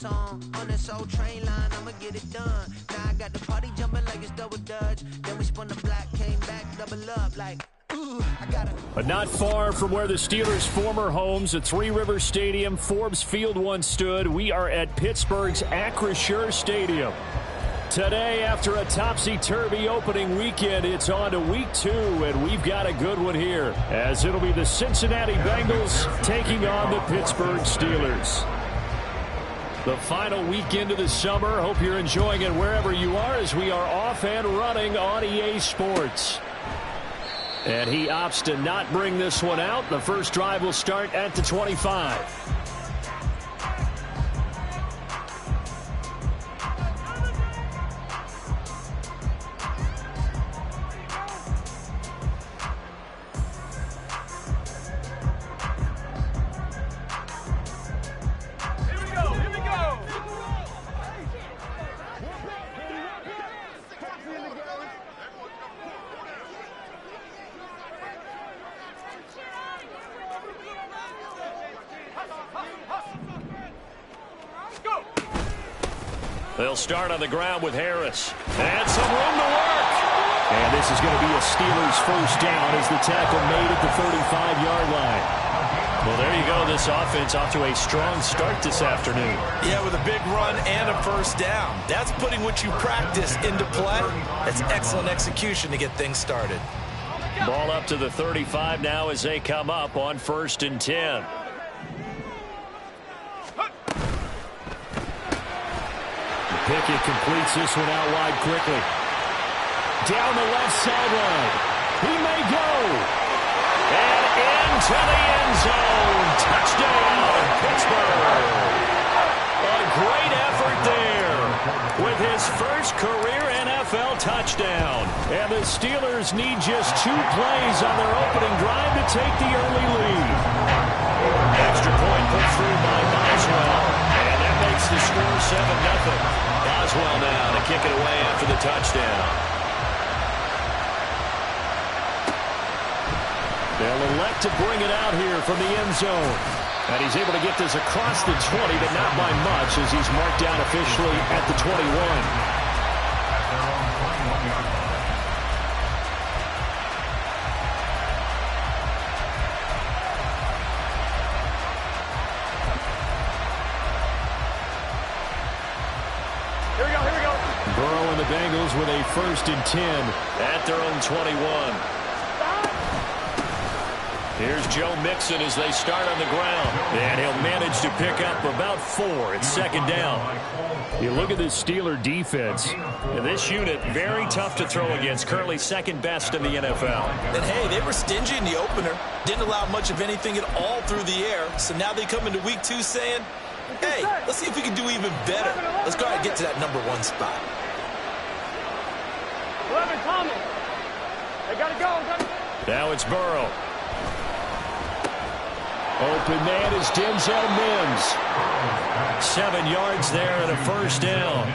song on this old train line. I'ma get it done. Now I got the party jumping like it's double dutch. Then we spun the block, came back, double up like. But not far from where the Steelers' former homes at Three Rivers Stadium, Forbes Field once stood, we are at Pittsburgh's Acrisure Stadium. Today, after a topsy-turvy opening weekend, it's on to week 2, and we've got a good one here, as it'll be the Cincinnati Bengals taking on the Pittsburgh Steelers. The final weekend of the summer. Hope you're enjoying it wherever you are, as we are off and running on EA Sports. And he opts to not bring this one out. The first drive will start at the 25. They'll start on the ground with Harris. And some room to work. And this is going to be a Steelers first down as the tackle made at the 35-yard line. Well, there you go. This offense off to a strong start this afternoon. Yeah, with a big run and a first down. That's putting what you practice into play. That's excellent execution to get things started. Ball up to the 35 now as they come up on 1st and 10. Pickett completes this one out wide quickly. Down the left sideline. He may go. And into the end zone. Touchdown, Pittsburgh. A great effort there with his first career NFL touchdown. And the Steelers need just 2 plays on their opening drive to take the early lead. Extra point put through by Boswell. And that makes the score 7-0. Boswell now to kick it away after the touchdown. They'll elect to bring it out here from the end zone. And he's able to get this across the 20, but not by much, as he's marked down officially at the 21. Burrow and the Bengals with a 1st and 10 at their own 21. Here's Joe Mixon as they start on the ground. And he'll manage to pick up about 4. It's 2nd down. You look at this Steeler defense. And this unit, very tough to throw against. Currently 2nd best in the NFL. And hey, they were stingy in the opener. Didn't allow much of anything at all through the air. So now they come into week 2 saying, hey, let's see if we can do even better. Let's go ahead and get to that number 1 spot. 11, Tommy. They got to go. Now it's Burrow. Open man is Denzel Mims. 7 yards there and a first down.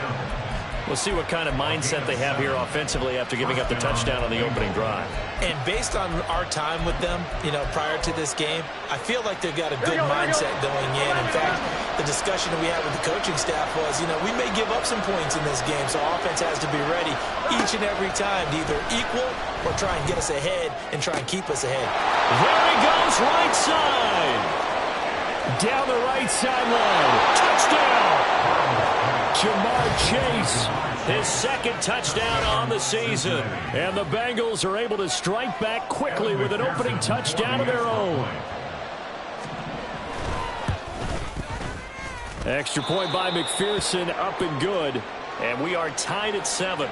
We'll see what kind of mindset they have here offensively after giving up the touchdown on the opening drive. And based on our time with them, prior to this game, I feel like they've got a good mindset going in. In fact, the discussion that we had with the coaching staff was, we may give up some points in this game, so offense has to be ready each and every time to either equal or try and get us ahead and try and keep us ahead. There he goes, right side. Down the right sideline. Touchdown. Jamar Chase, his 2nd touchdown on the season. And the Bengals are able to strike back quickly with an opening touchdown of their own. Extra point by McPherson, up and good. And we are tied at 7.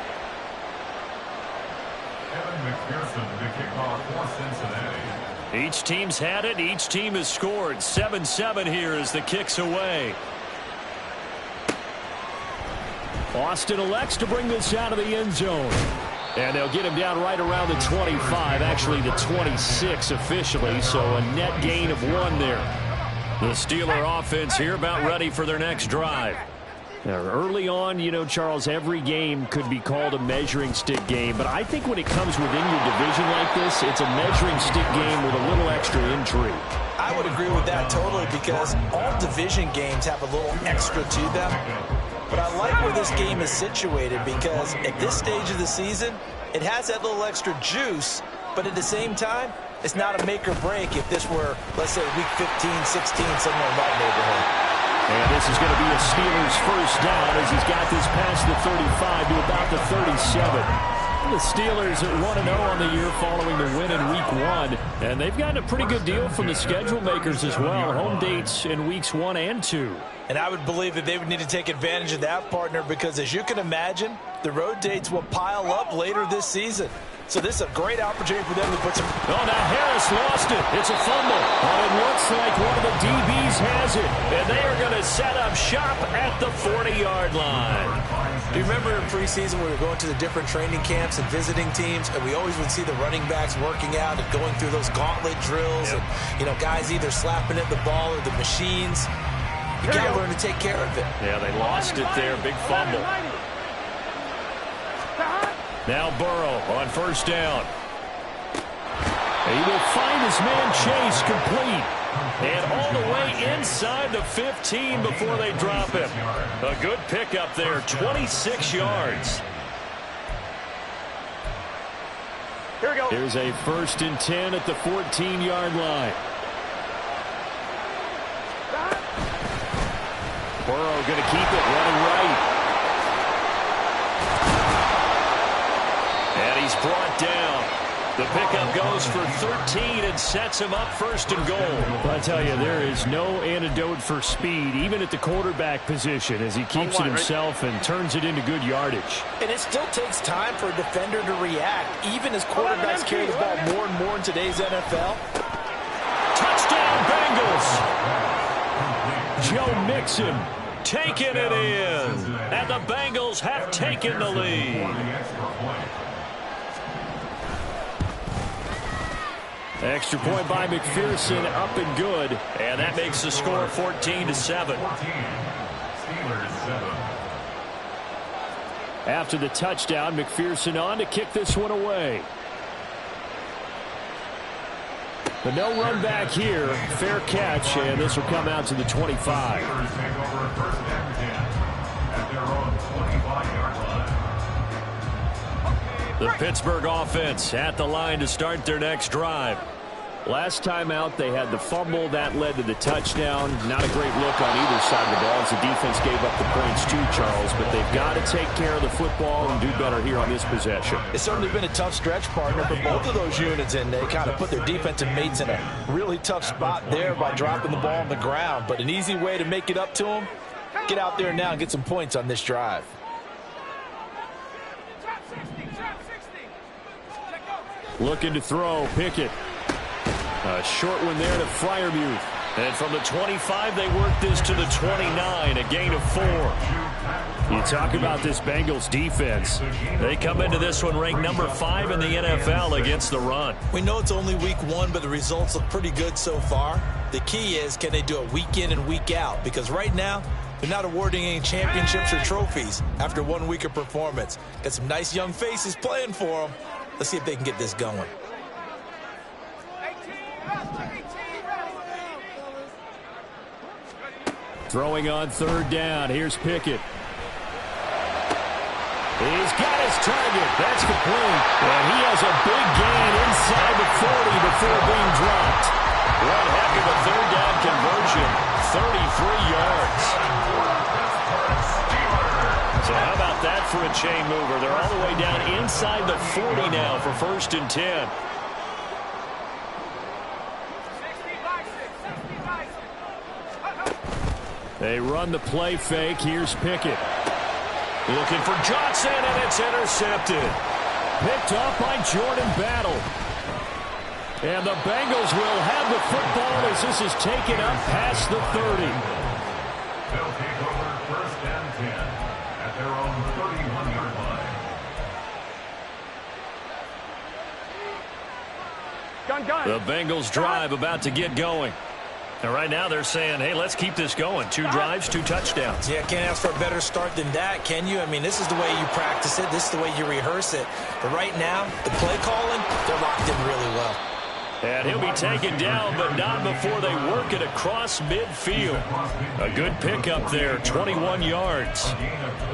Kevin McPherson, the kickoff for Cincinnati. Each team's had it. Each team has scored. 7-7 here as the kick's away. Austin elects to bring this out of the end zone. And they'll get him down right around the 25, actually the 26 officially, so a net gain of 1 there. The Steeler offense here about ready for their next drive. Early on, you know, Charles, every game could be called a measuring stick game. But I think when it comes within your division like this, it's a measuring stick game with a little extra intrigue. I would agree with that totally, because all division games have a little extra to them. But I like where this game is situated, because at this stage of the season, it has that little extra juice. But at the same time, it's not a make or break if this were, let's say, week 15, 16, somewhere in that neighborhood. And this is going to be a Steelers first down as he's got this past the 35 to about the 37. The Steelers at 1-0 on the year following the win in Week 1. And they've gotten a pretty good deal from the schedule makers as well. Home dates in Weeks 1 and 2. And I would believe that they would need to take advantage of that, partner, because as you can imagine, the road dates will pile up later this season. So this is a great opportunity for them to put some... Oh, now Harris lost it. It's a fumble. And it looks like one of the DBs has it. And they are going to set up shop at the 40-yard line. Do you remember in preseason we were going to the different training camps and visiting teams, and we always would see the running backs working out and going through those gauntlet drills, and, you know, guys either slapping at the ball or the machines. You got to learn to take care of it. Yeah, they lost it there. Big fumble. Now Burrow on first down. He will find his man Chase complete. And all the way inside the 15 before they drop him. A good pickup there, 26 yards. Here we go. Here's a 1st and 10 at the 14-yard line. Burrow going to keep it running right. And he's brought down. The pickup goes for 13 and sets him up 1st and goal. But I tell you, there is no antidote for speed, even at the quarterback position, as he keeps it himself and turns it into good yardage. And it still takes time for a defender to react, even as quarterbacks carry the ball more and more in today's NFL. Touchdown, Bengals! Joe Mixon taking it in. And the Bengals have taken the lead. Extra point by McPherson, up and good. And that makes the score 14-7. After the touchdown, McPherson on to kick this one away. But no run back here. Fair catch, and this will come out to the 25. The Pittsburgh offense at the line to start their next drive. Last time out, they had the fumble. That led to the touchdown. Not a great look on either side of the ball as the defense gave up the points too, Charles. But they've got to take care of the football and do better here on this possession. It's certainly been a tough stretch, partner, for both of those units, and they kind of put their defensive mates in a really tough spot there by dropping the ball on the ground. But an easy way to make it up to them, get out there now and get some points on this drive. Looking to throw, Pickett. A short one there to Freiermuth. And from the 25, they work this to the 29, a gain of 4. You talk about this Bengals defense. They come into this one ranked number 5 in the NFL against the run. We know it's only week 1, but the results look pretty good so far. The key is, can they do it week in and week out? Because right now, they're not awarding any championships or trophies after 1 week of performance. Got some nice young faces playing for them. Let's see if they can get this going. Throwing on 3rd down. Here's Pickett. He's got his target. That's complete. And he has a big gain inside the 40 before being dropped. One heck of a 3rd down conversion. 33 yards. So how about that for a chain mover? They're all the way down inside the 40 now for 1st and 10. They run the play fake. Here's Pickett. Looking for Johnson, and it's intercepted. Picked off by Jordan Battle. And the Bengals will have the football as this is taken up past the 30. They'll take over 1st and 10 at their own 31-yard line. Gun. The Bengals drive about to get going. And right now they're saying, hey, let's keep this going. 2 drives, 2 touchdowns. Yeah, can't ask for a better start than that, can you? I mean, this is the way you practice it. This is the way you rehearse it. But right now, the play calling, they're locked in really well. And he'll be taken down, but not before they work it across midfield. A good pickup there, 21 yards.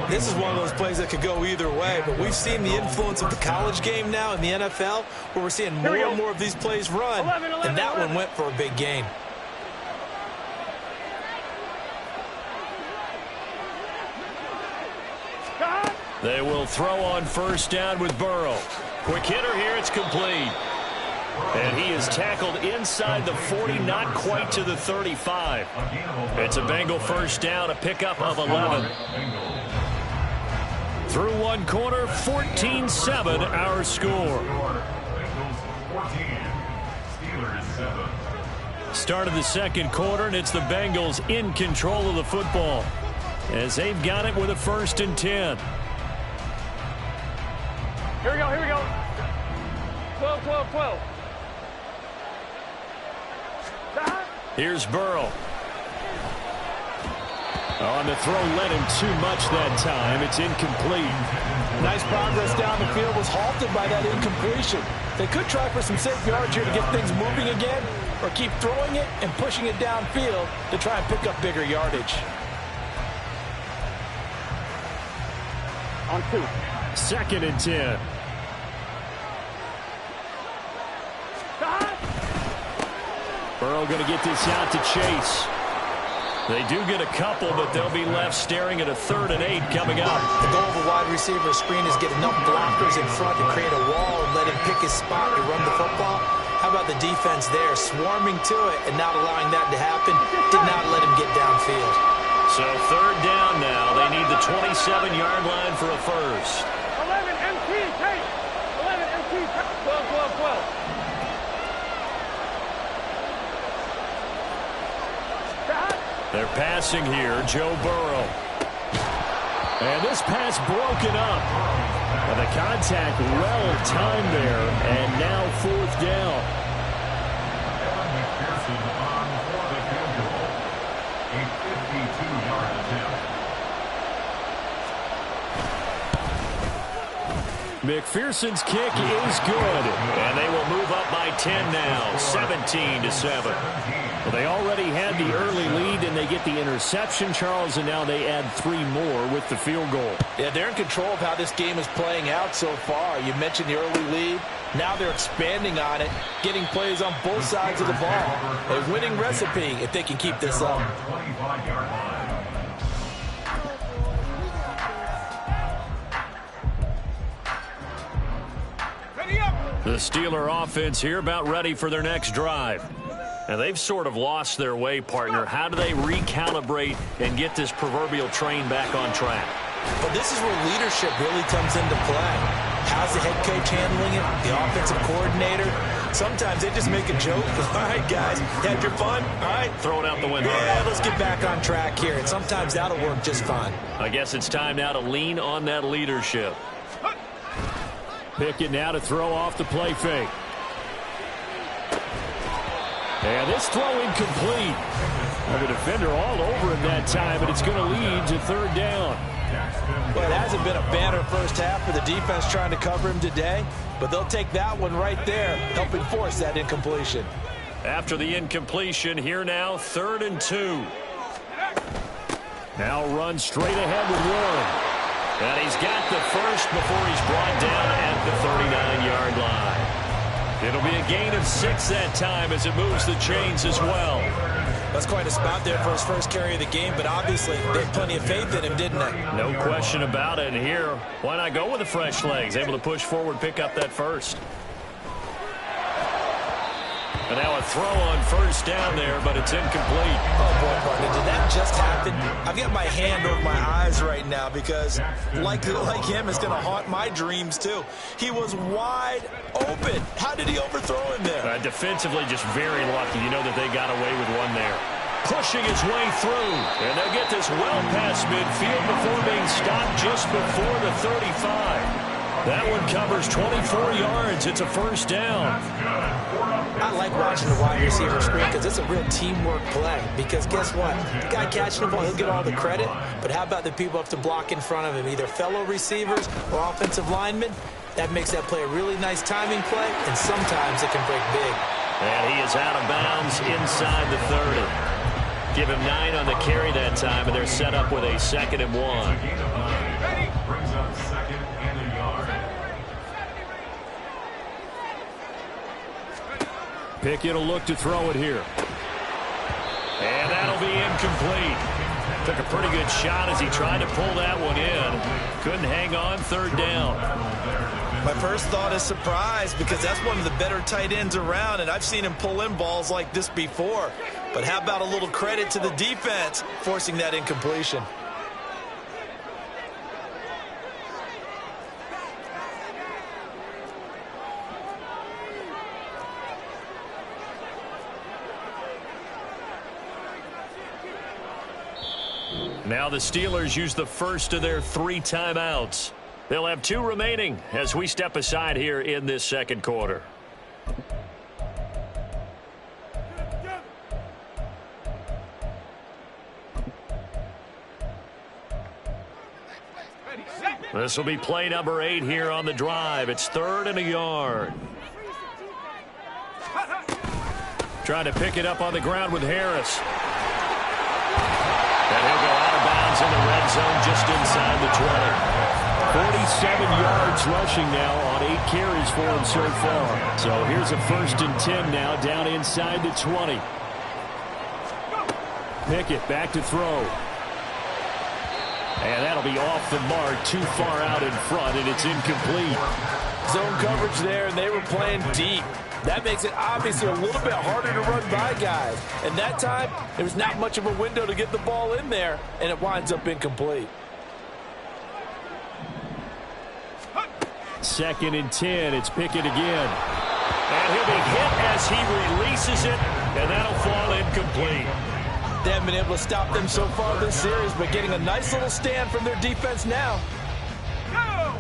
This is one of those plays that could go either way, but we've seen the influence of the college game now in the NFL, where we're seeing more and more of these plays run, and that one went for a big gain. They will throw on first down with Burrow. Quick hitter here, it's complete. And he is tackled inside the 40, not quite to the 35. It's a Bengal first down, a pickup of 11. Through one quarter, 14-7 our score. Start of the second quarter, and it's the Bengals in control of the football as they've got it with a 1st and 10. Here we go, here we go. 12, 12, 12. Here's Burrow. On the throw, led him too much that time. It's incomplete. Nice progress down the field, was halted by that incompletion. They could try for some safe yards here to get things moving again, or keep throwing it and pushing it downfield to try and pick up bigger yardage. On 2. 2nd and 10. Burrow going to get this out to Chase. They do get a couple, but they'll be left staring at a 3rd and 8 coming up. The goal of a wide receiver screen is get enough blockers in front to create a wall and let him pick his spot to run the football. How about the defense there, swarming to it and not allowing that to happen? Did not let him get downfield. So 3rd down now. They need the 27-yard line for a first. 11 MT, take. 11 MT, 12, 12, 12. They're passing here, Joe Burrow. And this pass broken up. And the contact well timed there, and now 4th down. Evan McPherson on for the field goal. A 52-yard attempt. McPherson's kick is good, and they will move up by 10 now, 17-7. Well, they already had the early lead, and they get the interception, Charles, and now they add 3 more with the field goal. Yeah, they're in control of how this game is playing out so far. You mentioned the early lead. Now they're expanding on it, getting plays on both sides of the ball. A winning recipe if they can keep this up. 25-yard line. The Steeler offense here about ready for their next drive. And they've sort of lost their way, partner. How do they recalibrate and get this proverbial train back on track? But this is where leadership really comes into play. How's the head coach handling it? The offensive coordinator? Sometimes they just make a joke. All right, guys, had your fun? All right. Throw it out the window. Yeah, let's get back on track here. And sometimes that'll work just fine. I guess it's time now to lean on that leadership. Pickett now to throw off the play fake. And this throw incomplete. The defender all over him that time, but it's going to lead to 3rd down. Well, it hasn't been a banner first half for the defense trying to cover him today, but they'll take that one right there, helping force that incompletion. After the incompletion, here now, 3rd and 2. Now run straight ahead with Warren. And he's got the first before he's brought down at the 39-yard line. It'll be a gain of 6 that time as it moves the chains as well. That's quite a spot there for his first carry of the game, but obviously they had plenty of faith in him, didn't they? No question about it. And here, why not go with the fresh legs? Able to push forward, pick up that first. And now a throw on first down there, but it's incomplete. Oh, boy, partner, did that just happen? I've got my hand over my eyes right now because, like him, it's going to haunt my dreams, too. He was wide open. How did he overthrow him there? Defensively, just very lucky. You know that they got away with one there. Pushing his way through. And they'll get this well past midfield before being stopped just before the 35. That one covers 24 yards. It's a first down. That's good. For a I like watching the wide receiver screen because it's a real teamwork play. Because guess what? The guy catching the ball, he'll get all the credit. But how about the people have to block in front of him, either fellow receivers or offensive linemen? That makes that play a really nice timing play, and sometimes it can break big. And he is out of bounds inside the 30. Give him 9 on the carry that time, and they're set up with a 2nd and 1. Brings up 2nd and a yard. Pickett will look to throw it here. And that'll be incomplete. Took a pretty good shot as he tried to pull that one in. Couldn't hang on, 3rd down. My first thought is surprise because that's one of the better tight ends around, and I've seen him pull in balls like this before. But how about a little credit to the defense forcing that incompletion? Now the Steelers use the first of their 3 timeouts. They'll have 2 remaining as we step aside here in this 2nd quarter. This will be play number 8 here on the drive. It's 3rd and a yard. Trying to pick it up on the ground with Harris. And he'll go out of bounds in the red zone just inside the 20. 47 yards rushing now on 8 carries for him so far. So here's a 1st and 10 now down inside the 20. Pickett back to throw. And that'll be off the mark, too far out in front, and it's incomplete. Zone coverage there, and they were playing deep. That makes it obviously a little bit harder to run by guys. And that time, there was not much of a window to get the ball in there, and it winds up incomplete. 2nd and 10, it's Pickett again. And he'll be hit as he releases it, and that'll fall incomplete. They haven't been able to stop them so far this series, but getting a nice little stand from their defense now.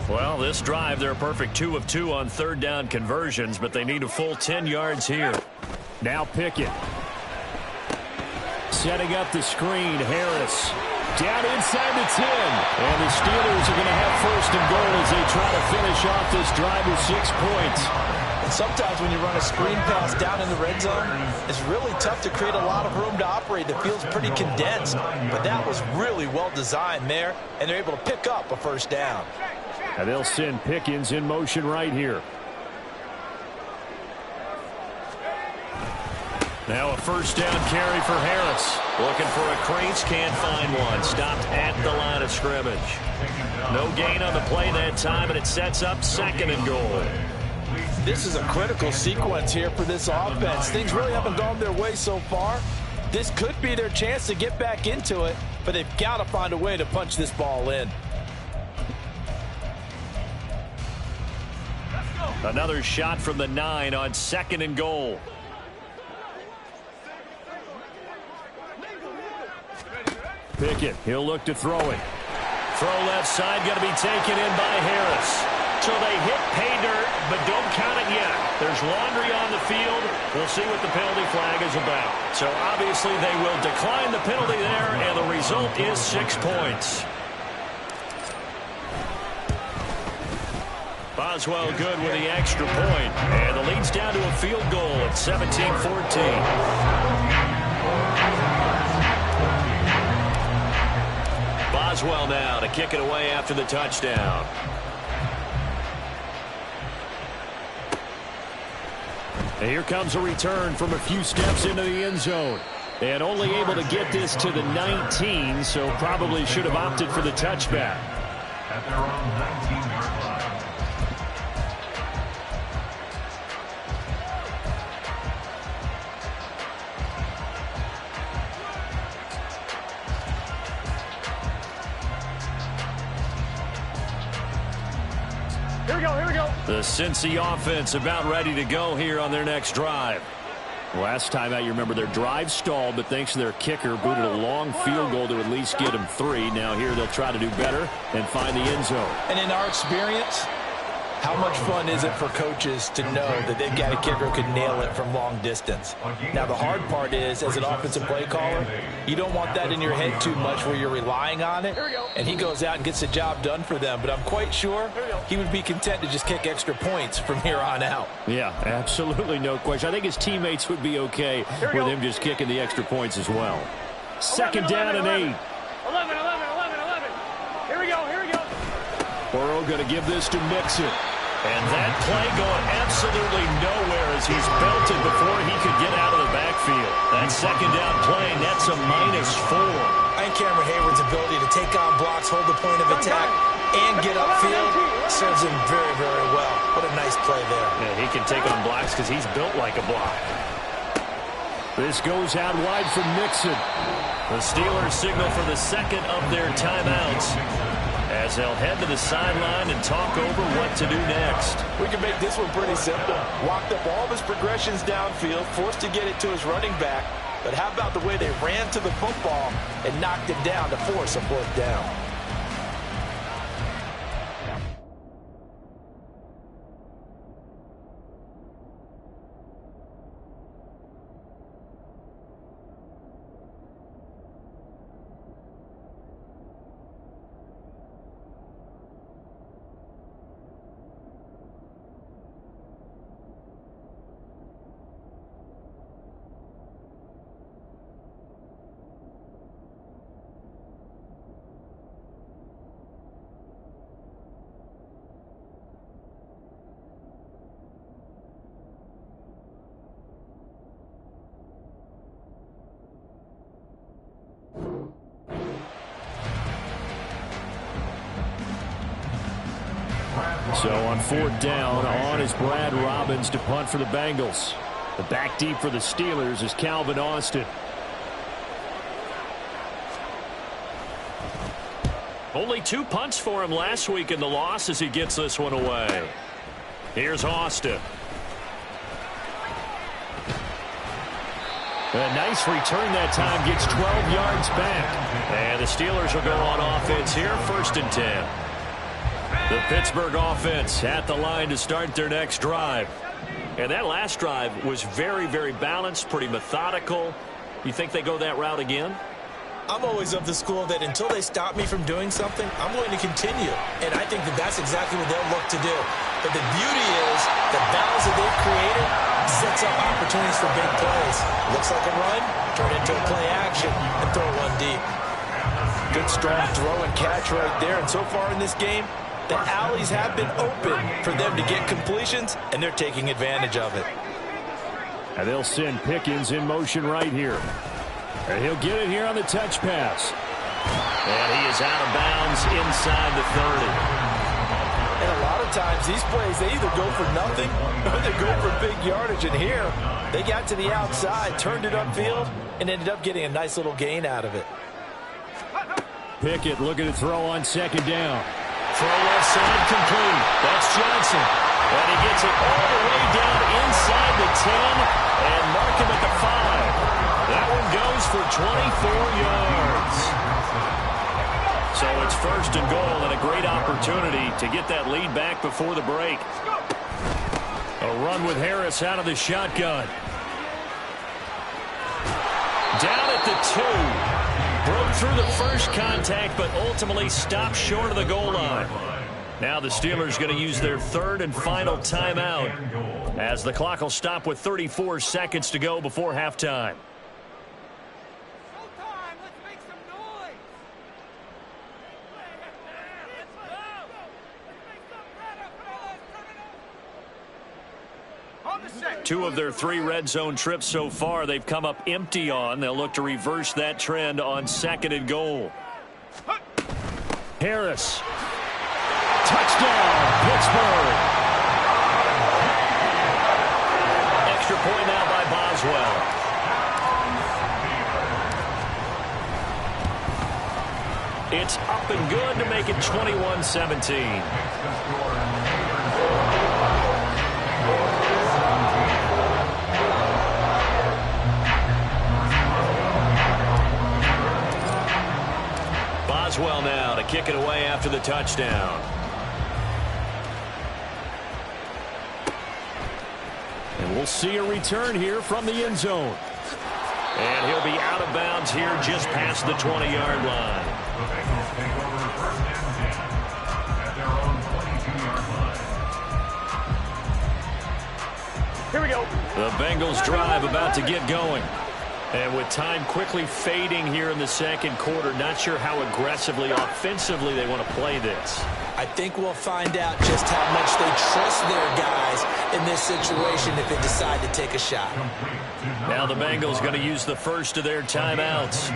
Well, this drive, they're a perfect 2 of 2 on 3rd down conversions, but they need a full 10 yards here. Now Pickett. Setting up the screen, Harris. Down inside the 10. And the Steelers are going to have 1st and goal as they try to finish off this drive with 6 points. And sometimes when you run a screen pass down in the red zone, it's really tough to create a lot of room to operate. The field's pretty condensed, but that was really well designed there, and they're able to pick up a 1st down. And they'll send Pickens in motion right here. Now a 1st down carry for Harris. Looking for a crease, can't find one. Stopped at the line of scrimmage. No gain on the play that time, and it sets up 2nd and goal. This is a critical sequence here for this offense. Things really haven't gone their way so far. This could be their chance to get back into it, but they've got to find a way to punch this ball in. Another shot from the 9 on 2nd and goal. Pickett, he'll look to throw it. Throw left side, going to be taken in by Harris. So they hit pay dirt, but don't count it yet. There's laundry on the field. We'll see what the penalty flag is about. So obviously they will decline the penalty there, and the result is 6 points. Boswell good with the extra point, and the lead's down to a field goal at 17-14. Boswell now to kick it away after the touchdown. And here comes a return from a few steps into the end zone. And only able to get this to the 19, so probably should have opted for the touchback. At their own 19-yard line. Here we go. The Cincy offense about ready to go here on their next drive. Last time out, you remember their drive stalled, but thanks to their kicker, booted a long field goal to at least get them 3. Now here they'll try to do better and find the end zone. And in our experience, How much fun is it for coaches to know that they've got a kicker who can nail it from long distance? Now, the hard part is, as an offensive play caller, you don't want that in your head too much where you're relying on it, and he goes out and gets the job done for them. But I'm quite sure he would be content to just kick extra points from here on out. Yeah, absolutely no question. I think his teammates would be okay with him just kicking the extra points as well. Second down and 8. 11. Here we go. Burrow going to give this to Mixon. And that play going absolutely nowhere as he's belted before he could get out of the backfield. That second down play, that's a -4. I think Cameron Hayward's ability to take on blocks, hold the point of attack, and get upfield serves him very, very well. What a nice play there. Yeah, he can take on blocks because he's built like a block. This goes out wide for Mixon. The Steelers signal for the second of their timeouts, as they'll head to the sideline and talk over what to do next. We can make this one pretty simple. Walked up all of his progressions downfield, forced to get it to his running back. But how about the way they ran to the football and knocked him down to force a fourth down? So on fourth down, on is Brad Robbins to punt for the Bengals. The back deep for the Steelers is Calvin Austin. Only 2 punts for him last week in the loss as he gets this one away. Here's Austin. A nice return that time, gets 12 yards back. And the Steelers will go on offense here, 1st and 10. The Pittsburgh offense at the line to start their next drive. And that last drive was very, very balanced, pretty methodical. You think they go that route again? I'm always of the school that until they stop me from doing something, I'm going to continue. And I think that that's exactly what they'll look to do. But the beauty is the balance that they've created sets up opportunities for big plays. Looks like a run, turn into a play action, and throw one deep. Good, strong throw and catch right there. And so far in this game, the alleys have been open for them to get completions, and they're taking advantage of it. And they'll send Pickens in motion right here. And he'll get it here on the touch pass. And he is out of bounds inside the 30. And a lot of times, these plays, they either go for nothing or they go for big yardage. And here, they got to the outside, turned it upfield, and ended up getting a nice little gain out of it. Pickett looking to throw on second down. Throw left side complete. That's Johnson. And he gets it all the way down inside the 10 and mark him at the 5. That one goes for 24 yards. So it's 1st and goal and a great opportunity to get that lead back before the break. A run with Harris out of the shotgun. Down at the 2. Broke through the first contact, but ultimately stopped short of the goal line. Now the Steelers going to use their 3rd and final timeout as the clock will stop with 34 seconds to go before halftime. Two of their 3 red zone trips so far, they've come up empty on. They'll look to reverse that trend on 2nd and goal. Harris. Touchdown, Pittsburgh. Extra point now by Boswell. It's up and good to make it 21-17. Boswell now to kick it away after the touchdown. We'll see a return here from the end zone. And he'll be out of bounds here just past the 20-yard line. The Bengals take over first and 10 at their own 22-yard line. Here we go. The Bengals drive about to get going. And with time quickly fading here in the second quarter, not sure how aggressively, offensively they want to play this. I think we'll find out just how much they trust their guys in this situation if they decide to take a shot. Now the Bengals going to use the first of their timeouts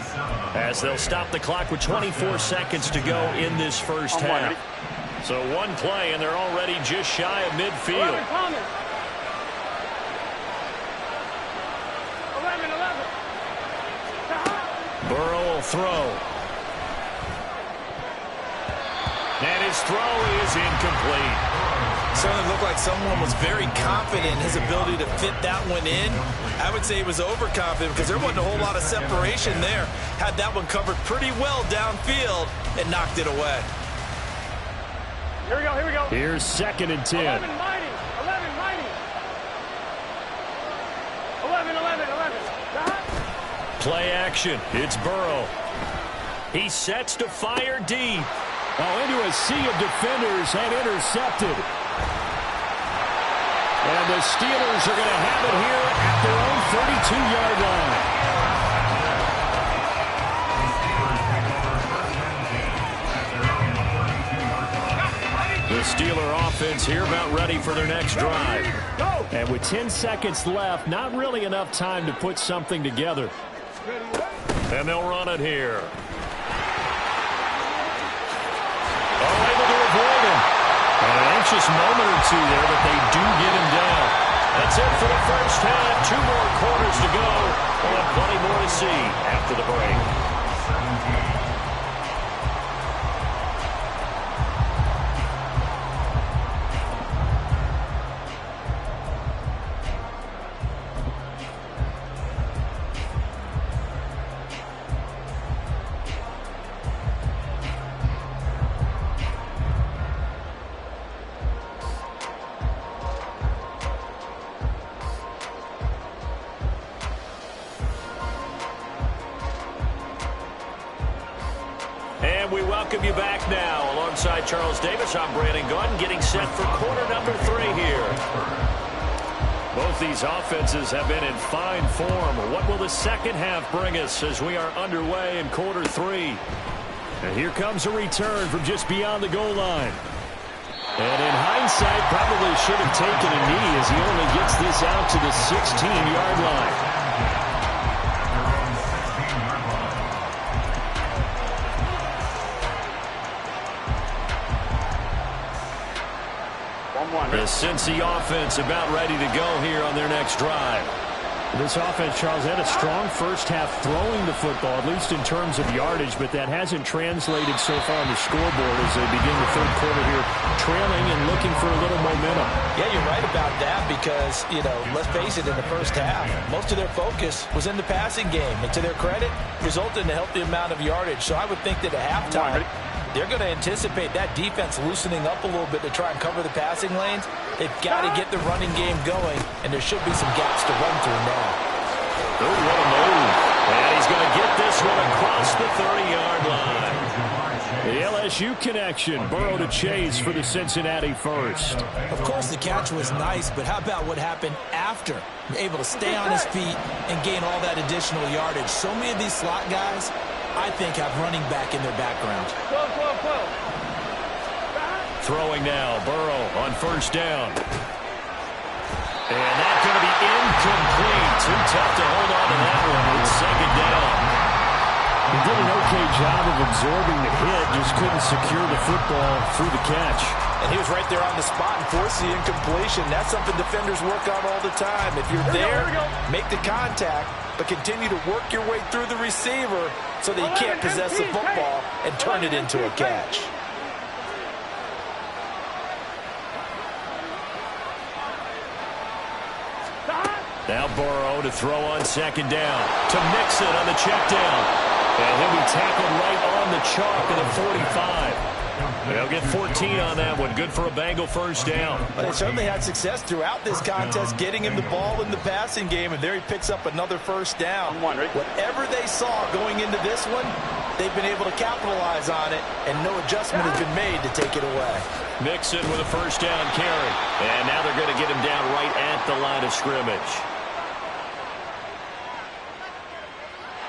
as they'll stop the clock with 24 seconds to go in this first half. So one play, and they're already just shy of midfield. 11. Burrow will throw. And his throw is incomplete. Certainly looked like someone was very confident in his ability to fit that one in. I would say he was overconfident because there wasn't a whole lot of separation there. Had that one covered pretty well downfield and knocked it away. Here we go. Here's 2nd and 10. 11, mighty. 11. Play action. It's Burrow. He sets to fire deep. Into a sea of defenders and intercepted. And the Steelers are going to have it here at their own 32-yard line. The Steeler offense here about ready for their next drive. And with 10 seconds left, not really enough time to put something together. And they'll run it here. Able to avoid him. And an anxious moment or two there, but they do get him down. That's it for the first half. 2 more quarters to go. We'll have plenty more to see after the break. We welcome you back now. Alongside Charles Davis, I'm Brandon Gaudin, getting set for quarter number 3 here. Both these offenses have been in fine form. What will the second half bring us as we are underway in quarter 3? And here comes a return from just beyond the goal line. And in hindsight, probably should have taken a knee as he only gets this out to the 16-yard line. The Cincy offense about ready to go here on their next drive. This offense, Charles, had a strong first half throwing the football, at least in terms of yardage, but that hasn't translated so far on the scoreboard as they begin the third quarter here, trailing and looking for a little momentum. Yeah, you're right about that because, let's face it, in the first half, most of their focus was in the passing game. And to their credit, resulted in a healthy amount of yardage. So I would think that at halftime, they're going to anticipate that defense loosening up a little bit to try and cover the passing lanes. They've got to get the running game going, and there should be some gaps to run through now. Oh, what a move. And he's going to get this one across the 30-yard line. The LSU connection, Burrow to Chase for the Cincinnati first. Of course, the catch was nice, but how about what happened after? Able to stay on his feet and gain all that additional yardage. So many of these slot guys, I think, have running back in their background. 12. Throwing now, Burrow on first down. And that's going to be incomplete. Too tough to hold on to that one. It's second down. He did an okay job of absorbing the hit, just couldn't secure the football through the catch. And he was right there on the spot and forced the incompletion. That's something defenders work on all the time. If you're there, make the contact, but continue to work your way through the receiver so that you can't possess the football and turn it into a catch. Now Burrow to throw on second down. To Mixon on the check down. And he'll be tackled right on the chalk of the 45. They'll get 14 on that one. Good for a Bengal first down. But they certainly had success throughout this contest, getting him the ball in the passing game, and there he picks up another first down. Whatever they saw going into this one, they've been able to capitalize on it, and no adjustment has been made to take it away. Mixon with a first down carry. And now they're going to get him down right at the line of scrimmage.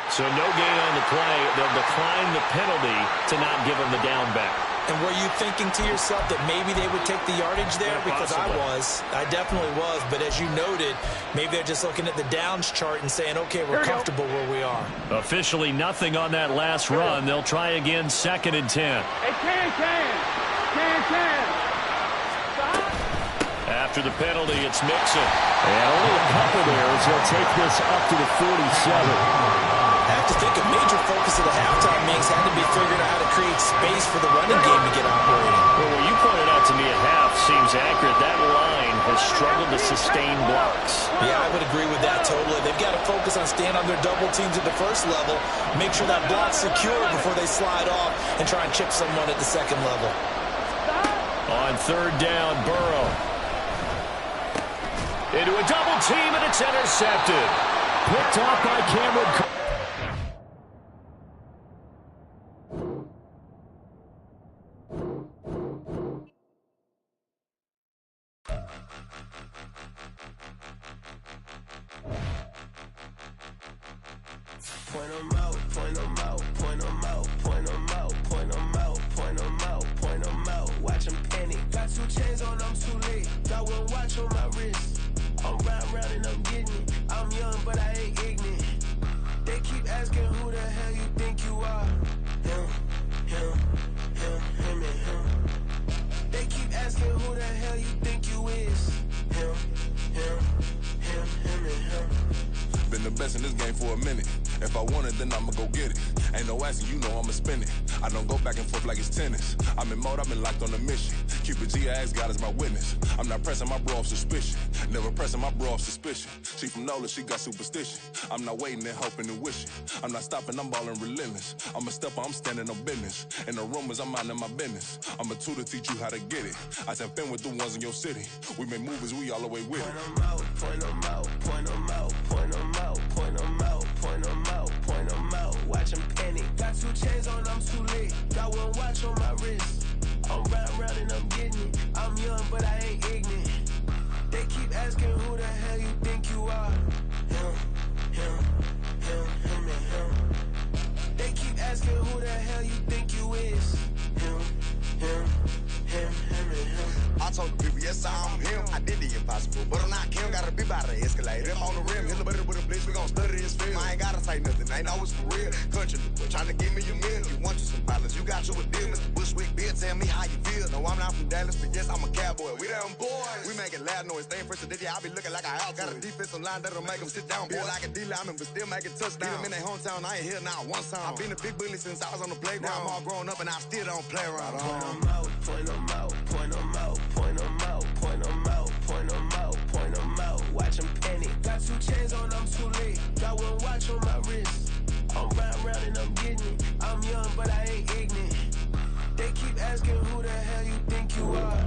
So no gain on the play. They'll decline the penalty to not give him the down back. And were you thinking to yourself that maybe they would take the yardage there? Yeah, because possibly. I definitely was. But as you noted, maybe they're just looking at the downs chart and saying, okay, we're comfortable where we are. Officially nothing on that last run. They'll try again, 2nd and 10. Hey, can. After the penalty, it's Mixon. And only a couple there as he'll take this up to the 47. I have to think a major focus of the halftime meetings had to be figuring out how to create space for the running game to get operating. Well, what you pointed out to me at half seems accurate. That line has struggled to sustain blocks. Yeah, I would agree with that totally. They've got to focus on staying on their double teams at the first level, make sure that block's secure before they slide off and try and chip someone at the second level. On 3rd down, Burrow. Into a double team, and it's intercepted. Picked off by Cameron. Point 'em out, point 'em out, point 'em out, point 'em out, point 'em out, point 'em out, point 'em out. Watch 'em panic. Got 2 chains on, I'm too late. Got 1 watch on my wrist. I'm round and I'm getting it. I'm young, but I ain't ignorant. They keep asking who the hell you think you are. Him, and him. They keep asking who the hell you think you is. Him, and him. Been the best in this game for a minute. If I want it, then I'ma go get it. Ain't no asking, you know I'ma spend it. I don't go back and forth like it's tennis. I'm in mode, I've been locked on a mission. Cupid G, I ask God as my witness. I'm not pressing my bro off suspicion. Never pressing my bro off suspicion. She from NOLA, she got superstition. I'm not waiting and hoping and wishing. I'm not stopping, I'm balling relentless. I'm a stepper, I'm standing on business. In the rumors, I'm minding my business. I'm a tutor, teach you how to get it. I said, fin with the ones in your city. We make movies, we all the way with it. Point 'em out, point 'em out, point 'em out, point 'em out, point 'em out, point 'em out, point 'em out. Watch 'em panic. Got 2 chains on, I'm too late. Got 1 watch on my wrist. I'm round and I'm getting it. I'm young, but I ain't ignorant. They keep asking who the hell you think you are. Him, and him. They keep asking who the hell you think you is. Him, and him. I told the people, yes, I'm him. I did the impossible, but I'm not Kim. Gotta be by the escalator. I'm on the rim, hit a better with a blitz. We gon' study this film. I ain't gotta say nothing, ain't know it's for real. Country, trying to give me your meal. You want you some violence, you got you a deal. Mr. Bushwick, Bill, tell me how you feel. No, I'm not from Dallas, but yes, I'm a cowboy. We them boys. We making loud noise, staying fresh to this. I be looking like I out. Got a defensive line that'll make them sit down. Feel like a D-lineman, but still making touchdowns. Beat them in their hometown, I ain't here now one time. I been a big bully since I was on the playground. Now I'm all grown up and I still don't play around. Point 'em out, point 'em out, point 'em out, point 'em out, point 'em out, point 'em out, point 'em out. Watch 'em panic. Got 2 chains on, I'm too late. Got 1 watch on my wrist. I'm round and I'm getting it. I'm young, but I ain't ignorant. They keep asking who the hell you think you are.